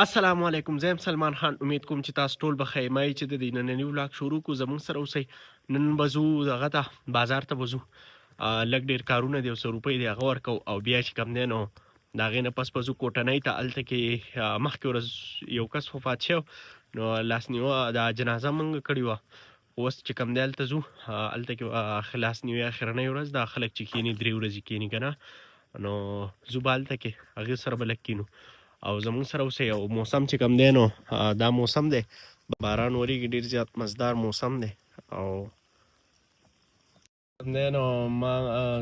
السلام علیکم، زه یم سلمان خان. امید کوم چې تاسو ټول بخیر یمه. چې د دې ننني ولاګ شروع کړو، زموږ سره اوسئ. نن به ځو دغه ته بازار ته به ځو. لږ ډېر کارونه دي، 100 روپۍ دي، هغه ورکوو او بیا چې کوم دی نو د هغې نه پس به ځو کوټنۍ ته. هلته کې مخکې ورځ یو کس وفات شوی، نو لاسنیوه د جنازه موږ کړې وه. اوس چې کوم دی هلته ځو، هلته کې لاسنیوي اخرنۍ ورځ ده. خلک چې کښېني 3 ورځې کښېني که نه، نو ځو به هلته کې هغې سره به لږ کښېنو او زموږ سره اوسئ. او موسم چې کوم دی نو دا موسم دی، باران وریږي، ډېر زیات مزدار موسم دی. او کوم دی نو ما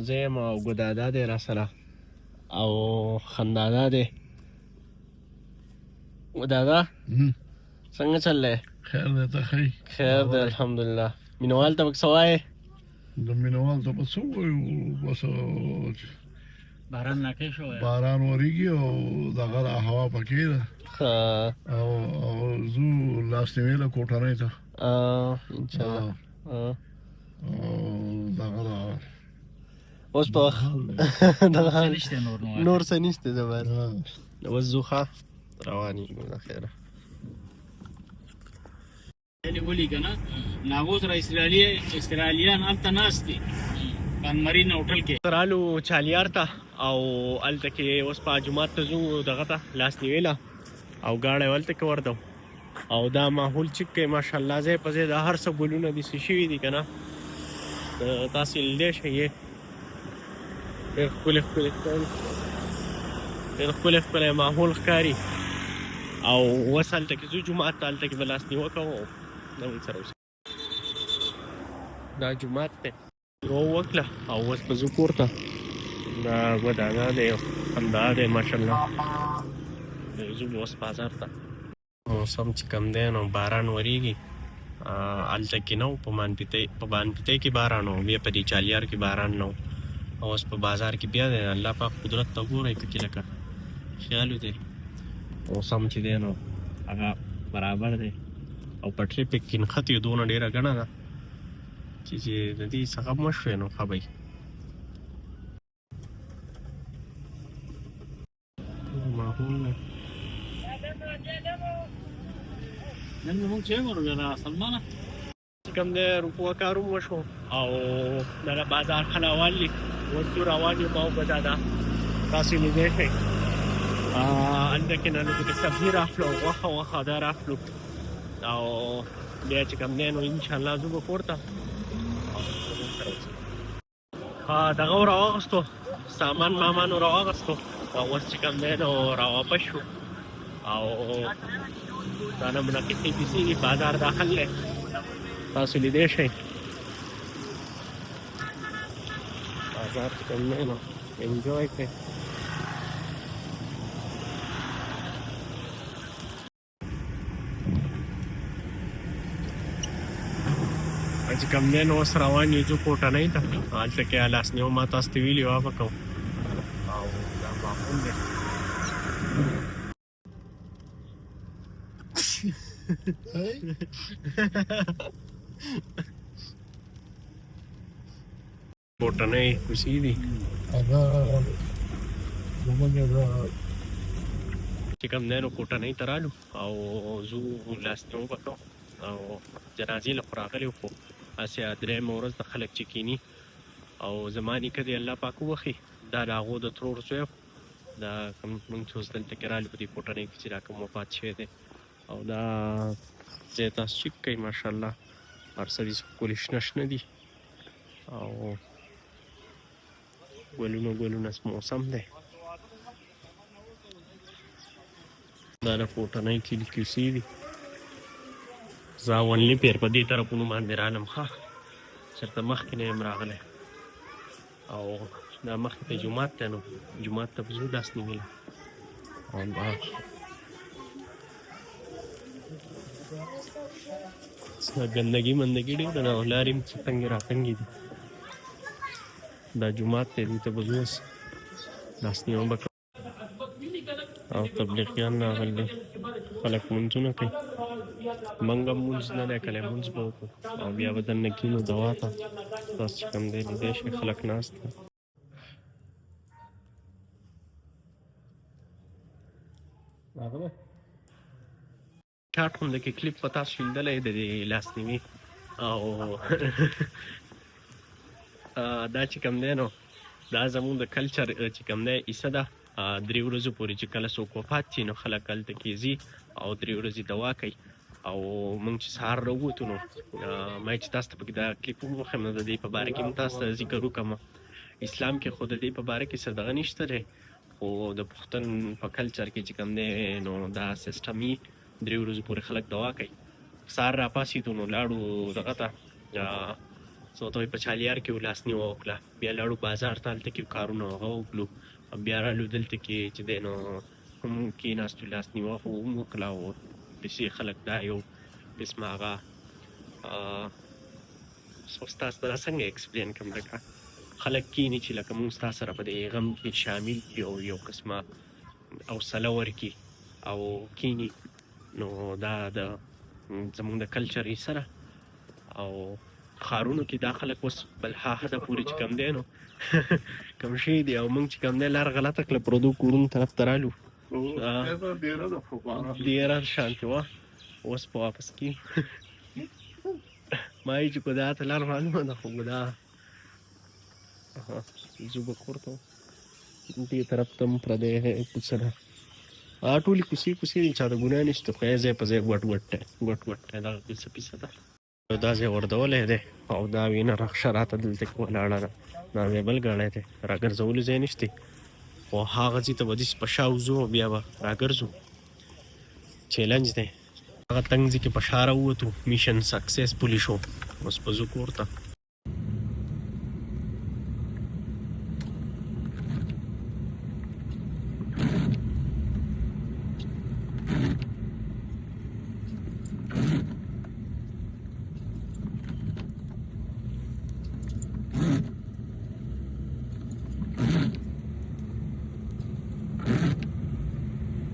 زه یم او ګدادا دی راسره او خندادا دی. ګدادا څنګه چل دی؟ خیر دی، ته ښه؟ خیر دی الحمدلله. مینوال ته پکې څه وایې؟ د مینوال ته به څه ووایو، بس باران ناکې شوی، باران وریږي او دغه د هوا پکې ده او ځو لاسنیوي له کوټنۍ ته انشاءالله. او دغه د اوس په دغه څه نشته نور څه نشته. زبر اوس ځو ښه روان یو د خیره. ولي که نه ناغو سره اسرائیلیان هلته ناست دي پانمرین هوټل کې. رالو چالیار ته او هلته کې اوس په جومات ته ځو دغه ته لاسنیوي له او ګاډی هلته کې وردو او دا ماحول چک کوي ماشاءالله. ځای په ځای دا هر څه ګلونه داسې شوي دي که نه، تاسې لیدلی شئ. ډېر ښکلي ښکلي ښکاري، ډېر ښکلی ښکلی ماحول ښکاري. او اوس هلته کې ځو جومات ته، هلته کې به لاسنیوه کوو او زموږ سره اوسئ. دا جومات دی، یوه وکړه او اوس به ځو کور ته. دا ګدادا دی او خندا دی ماشاءالله. ځو به اوس بازار ته. موسم چې کوم دی نو باران وریږي. هلته کې نه و، په بانپیتۍ کې باران و، بیا په دې چالیار کې باران نه و. او اوس په بازار کې بیا دی. الله پاک قدرت ته ګورئ پکې لکه خیال دی. موسم چې دی نو هغه برابر دی او په ټریفک کې نښتې دونه ډېره ګڼه ده چې د دې څخه مه شوې نو ښه به وي. ماحول دی. نن زموږ چې ورغله سلمانه چې کوم دی رکوع کار هم وشو او دغه بازار ښه روان دي. اوس ځو روان یم او ګدادا تاسې لیدی شئ. هلته کې نه لږ سبزي راخلو او غوښه دا راخلو او بیا چې کوم دی نو انشاءالله ځو به کور ته. دغه و راواغستو، سامان مامان و راواغستو او اوس چې کوم دی نو راواپس شو او دا نمونه کیسې پیسې دي. بازار داخل دی، تاسو لیدی شئ. بازار چې کوم دی نو انجوی کړئ. چې کوم دی نو اوس روان یو ځو کوټنۍ ته. هلته کې لاسنیوه ما تاسو ته ویلي وه به کوو او دا ماحول دی. کوټنۍ کوڅې دي چې کوم دی نو کوټنۍ ته رالو او ځو لاسنیوه به کوو او جنازې له خو راغلي وو، خو هسې درېیمه ورځ د خلک چې کښېني. او زما نیکه دی الله پاک وبخښي، دا د هغو د ترور زوی دا کوم موږ چې اوس دلته کې رالو په دې کوټنۍ کې چې دا کوم وفات شوی دی. او دا ځای تاسو چک کوئ ماشاءالله، هر څه دې ښکلي شنه شنه دي او ګلونه موسم دی. دا د کوټنۍ کلي کوڅې دي. زه اولني پیر په دې طرفونو باندې رالم ښه، چېرته مخکې نه یم راغلی او دا مخکې ته جومات دی، نو جومات ته به ځو لاسنیوي له او ګندګي مندګي ډېره ده او لارې هم څټنګې راتنګې دي. دا جومات دی، دې ته به ځو اوس لاسنیوه به کوو او تبلیغیان راغلي دي، خلک لمونځونه کوي. موږ هم لمونځ نه دی کړی، لمونځ به وکړو او بیا به دننه کښېنو دوا ته. تاسو چې کوم دی لیدی شئ خلک ناست دي. راغلی شاټ غونډه کې کلیپ په تاسو لیدلی د دې لاسنیوي او دا چې کوم دی نو دا زموږ د کلچر چې کوم دی حصه ده. 3 ورځو پورې چې کله څوک وفات شي نو خلک هلته کې ځي او 3 ورځې دوا کوي. او موږ چې سهار راووتو نو ما چې تاسو ته پکې دا کلیپ وښیم نو د دې په باره کې هم تاسو ته ذکر وکړم. اسلام کې خو د دې په باره کې څه دغه نشته دی، خو د پښتون په کلچر کې چې کوم دی نو دا سیسټم وي 3 ورځو پورې خلک دوا کوي. سهار راپاڅېدو نو لاړو دغه ته څه ورته وایي په چالیار کې لاسنیوه وکړه، بیا لاړو بازار ته، هلته کې کارونه هغه وکړو، بیا رالو دلته کې چې دی نو هم کېناستو لاسنیوه خو هم وکړه او پیسې خلک دا یو قسمه هغه ستاسو سره څنګه ایکسپلین کړم لکه خلک کینی چې لکه موږ ستا سره په دې غم کې شامل کړي او یو قسمه حوصله ورکړي او کینی. نو دا د زموږ د کلچر حصه ده او ښارونو کې دا خلک اوس بل حده پورې چې کوم دی نو کوم شی دی او موږ چې کوم دی لار غلطه کړله پردو کورونو طرف ته رالو ډېره شانتي وه، اوس په واپس کې ما وایي چې ګدا ته لار معلومه ده خو ګدا ځو به کور ته دې طرف ته هم پردی کوڅه ده. ټولې کوڅې دي چا د ګناه نشته خو یې ځای په ځای ګوټ دی دغه کیسه پیسه ده. دا ځای غورځولی دی او دا وینه رخشه راته دلته کې ولاړه ده، دا ځای بل ګڼی دی، راګرځولو ځای نشتی خو هغه ځای ته به داسې په شا وځو او بیا به راګرځو. چیلنج دی هغه تنګ ځای کې په شا راووتو، میشن سکسیسفولي شو، اوس به ځو کور ته.